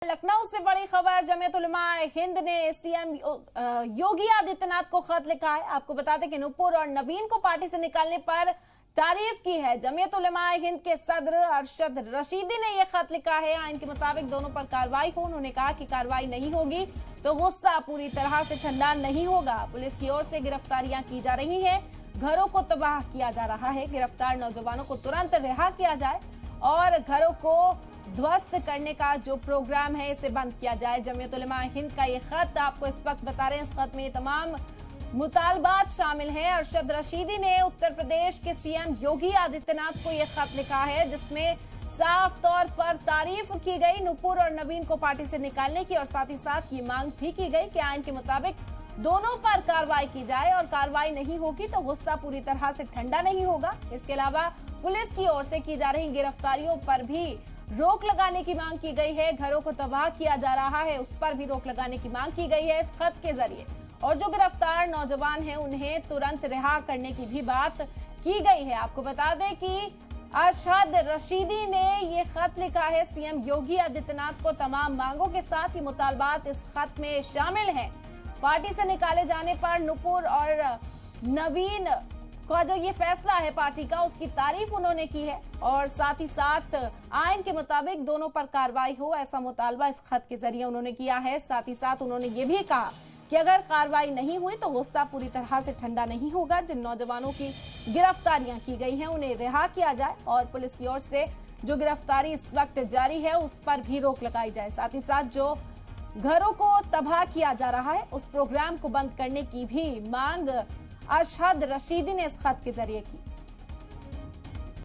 लखनऊ से बड़ी खबर, जमीयत उलमा हिंद ने सीएम योगी आदित्यनाथ को खत लिखा है। आपको बता दें कि नुपुर और नवीन को पार्टी से निकालने पर तारीफ की है। जमीयत उलमा हिंद के सदर अरशद रशीदी ने यह खत लिखा है। आइन के मुताबिक दोनों पर कार्रवाई हो। उन्होंने कहा कि कार्रवाई नहीं होगी तो गुस्सा पूरी तरह से ठंडा नहीं होगा। पुलिस की ओर से गिरफ्तारियां की जा रही है, घरों को तबाह किया जा रहा है। गिरफ्तार नौजवानों को तुरंत रिहा किया जाए और घरों को ध्वस्त करने का जो प्रोग्राम है इसे बंद किया जाए। जमीयत उलमा हिंद का ये खत आपको इस वक्त बता रहे हैं। इस खत में ये तमाम मुतालबात शामिल हैं। अरशद रशीदी ने उत्तर प्रदेश के सीएम योगी आदित्यनाथ को ये खत लिखा है, जिसमें साफ तौर पर तारीफ की गई नुपुर और नवीन को पार्टी से निकालने की, और साथ ही साथ ये मांग भी की गई कि आइन के मुताबिक दोनों पर कार्रवाई की जाए और कार्रवाई नहीं होगी तो गुस्सा पूरी तरह से ठंडा नहीं होगा। इसके अलावा पुलिस की ओर से की जा रही गिरफ्तारियों पर भी रोक लगाने की मांग की गई है। घरों को तबाह किया जा रहा है, उस पर भी रोक लगाने की मांग की गई है इस खत के जरिए। और जो गिरफ्तार नौजवान हैं उन्हें तुरंत रिहा करने की भी बात की गई है। आपको बता दें कि अरशद रशीदी ने ये खत लिखा है सीएम योगी आदित्यनाथ को। तमाम मांगों के साथ ही मुतालबात इस खत में शामिल हैं। पार्टी से निकाले जाने पर नुपुर और नवीन का जो ये फैसला है पार्टी का, उसकी तारीफ उन्होंने की है और साथ ही साथ आइन के मुताबिक दोनों पर कार्रवाई हो, ऐसा मुतालबा इस खत के जरिए उन्होंने किया है। साथ ही साथ उन्होंने ये भी कहा कि अगर कार्रवाई नहीं हुई तो गुस्सा पूरी तरह से ठंडा नहीं होगा। जिन नौजवानों की गिरफ्तारियां की गई हैं उन्हें रिहा किया जाए और पुलिस की ओर से जो गिरफ्तारी इस वक्त जारी है उस पर भी रोक लगाई जाए। साथ ही साथ जो घरों को तबाह किया जा रहा है उस प्रोग्राम को बंद करने की भी मांग अरशद रशीदी ने इस खत के जरिए की।